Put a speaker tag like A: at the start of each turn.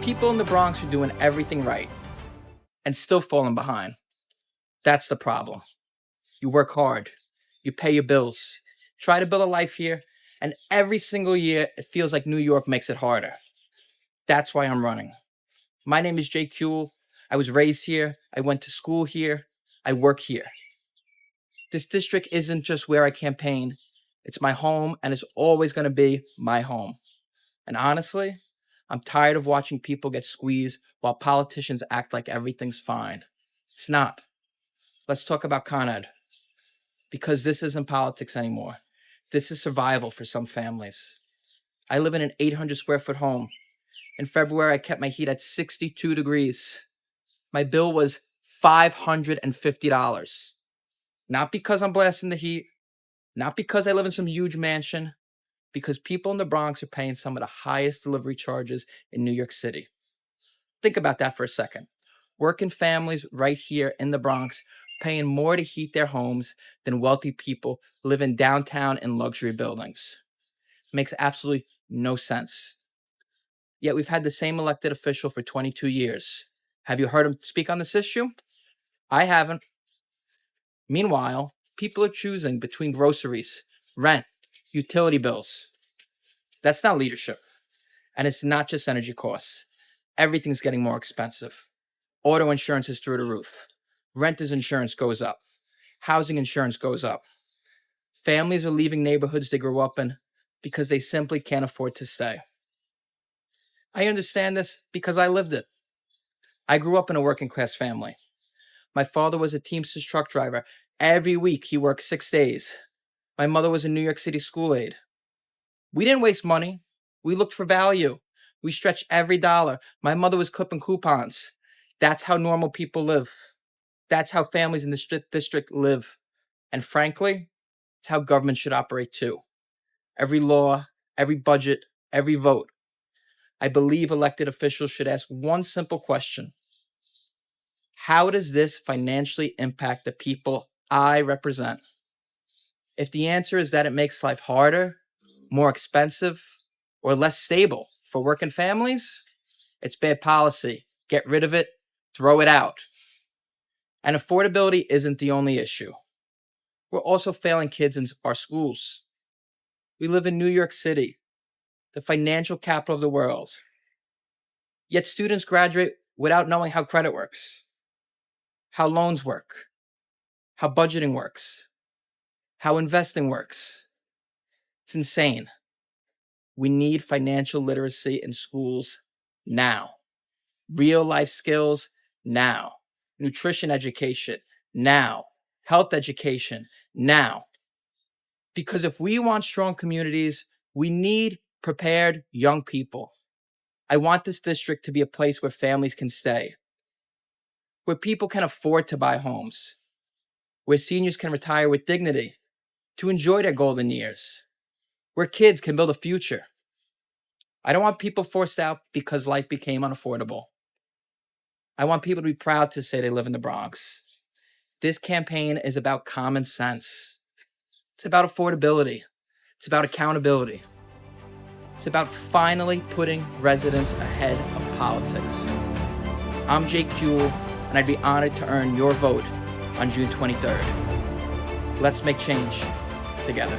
A: People in the Bronx are doing everything right and still falling behind. That's the problem. You work hard, you pay your bills, try to build a life here, and every single year it feels like New York makes it harder. That's why I'm running. My name is Kuhl. I was raised here, I went to school here, I work here. This district isn't just where I campaign, it's my home and it's always going to be my home. And honestly, I'm tired of watching people get squeezed while politicians act like everything's fine. It's not. Let's talk about Con Ed. Because this isn't politics anymore. This is survival for some families. I live in an 800 square foot home. In February, I kept my heat at 62 degrees. My bill was $550. Not because I'm blasting the heat, not because I live in some huge mansion, because people in the Bronx are paying some of the highest delivery charges in New York City. Think about that for a second. Working families right here in the Bronx paying more to heat their homes than wealthy people living downtown in luxury buildings. Makes absolutely no sense. Yet we've had the same elected official for 22 years. Have you heard him speak on this issue? I haven't. Meanwhile, people are choosing between groceries, rent, utility bills. That's not leadership. And it's not just energy costs. Everything's getting more expensive. Auto insurance is through the roof. Renter's insurance goes up. Housing insurance goes up. Families are leaving neighborhoods they grew up in because they simply can't afford to stay. I understand this because I lived it. I grew up in a working class family. My father was a Teamsters truck driver. Every week he worked 6 days. My mother was a New York City school aide. We didn't waste money. We looked for value. We stretched every dollar. My mother was clipping coupons. That's how normal people live. That's how families in this district live. And frankly, it's how government should operate too. Every law, every budget, every vote. I believe elected officials should ask one simple question. How does this financially impact the people I represent? If the answer is that it makes life harder, more expensive, or less stable for working families, it's bad policy. Get rid of it, throw it out. And affordability isn't the only issue. We're also failing kids in our schools. We live in New York City, the financial capital of the world. Yet students graduate without knowing how credit works, how loans work, how budgeting works, how investing works. It's insane. We need financial literacy in schools now. Real life skills now. Nutrition education now. Health education now. Because if we want strong communities, we need prepared young people. I want this district to be a place where families can stay, where people can afford to buy homes, where seniors can retire with dignity, to enjoy their golden years, where kids can build a future. I don't want people forced out because life became unaffordable. I want people to be proud to say they live in the Bronx. This campaign is about common sense. It's about affordability. It's about accountability. It's about finally putting residents ahead of politics. I'm Kuhl, and I'd be honored to earn your vote on June 23rd. Let's make change together.